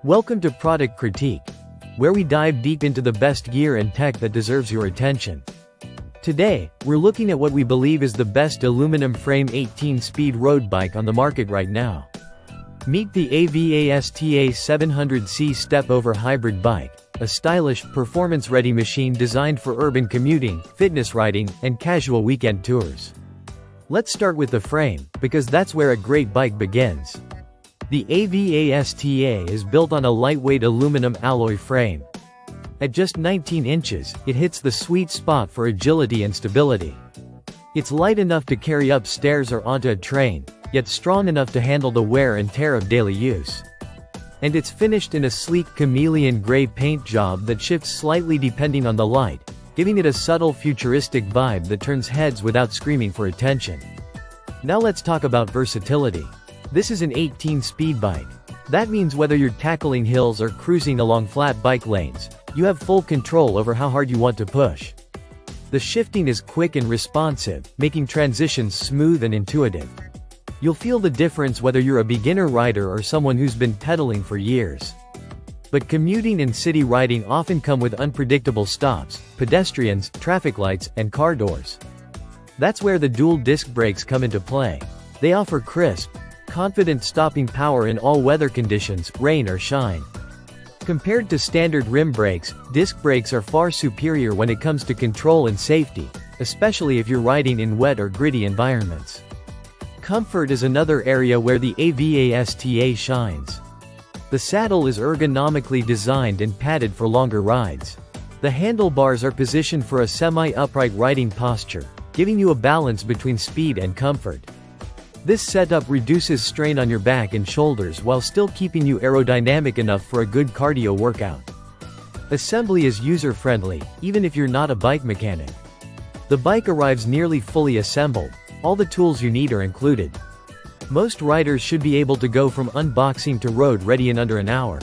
Welcome to Product Critique, where we dive deep into the best gear and tech that deserves your attention. Today, we're looking at what we believe is the best aluminum frame 18-speed road bike on the market right now. Meet the AVASTA 700C step-over hybrid bike, a stylish, performance-ready machine designed for urban commuting, fitness riding, and casual weekend tours. Let's start with the frame, because that's where a great bike begins. The AVASTA is built on a lightweight aluminum alloy frame. At just 19 inches, it hits the sweet spot for agility and stability. It's light enough to carry up stairs or onto a train, yet strong enough to handle the wear and tear of daily use. And it's finished in a sleek chameleon gray paint job that shifts slightly depending on the light, giving it a subtle futuristic vibe that turns heads without screaming for attention. Now let's talk about versatility. This is an 18-speed bike. That means whether you're tackling hills or cruising along flat bike lanes, you have full control over how hard you want to push. The shifting is quick and responsive, making transitions smooth and intuitive. You'll feel the difference whether you're a beginner rider or someone who's been pedaling for years. But commuting and city riding often come with unpredictable stops, pedestrians, traffic lights, and car doors. That's where the dual disc brakes come into play. They offer crisp, confident stopping power in all weather conditions, rain or shine. Compared to standard rim brakes, disc brakes are far superior when it comes to control and safety, especially if you're riding in wet or gritty environments. Comfort is another area where the AVASTA shines. The saddle is ergonomically designed and padded for longer rides. The handlebars are positioned for a semi-upright riding posture, giving you a balance between speed and comfort. This setup reduces strain on your back and shoulders while still keeping you aerodynamic enough for a good cardio workout. Assembly is user-friendly, even if you're not a bike mechanic. The bike arrives nearly fully assembled. All the tools you need are included. Most riders should be able to go from unboxing to road ready in under an hour.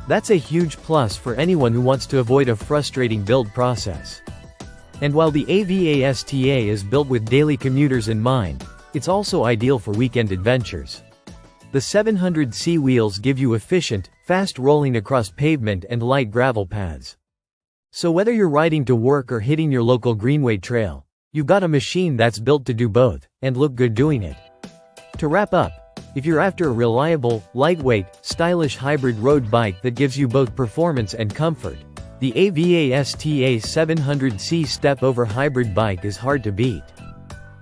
That's a huge plus for anyone who wants to avoid a frustrating build process. And while the AVASTA is built with daily commuters in mind, it's also ideal for weekend adventures. The 700C wheels give you efficient, fast rolling across pavement and light gravel paths. So whether you're riding to work or hitting your local greenway trail, you've got a machine that's built to do both, and look good doing it. To wrap up, if you're after a reliable, lightweight, stylish hybrid road bike that gives you both performance and comfort, the AVASTA 700C step-over hybrid bike is hard to beat.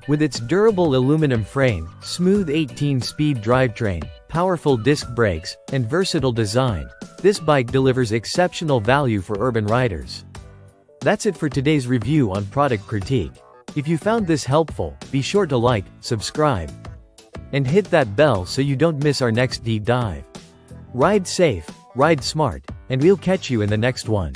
With its durable aluminum frame, smooth 18-speed drivetrain, powerful disc brakes, and versatile design, this bike delivers exceptional value for urban riders. That's it for today's review on Product Critique. If you found this helpful, be sure to like, subscribe, and hit that bell so you don't miss our next deep dive. Ride safe, ride smart, and we'll catch you in the next one.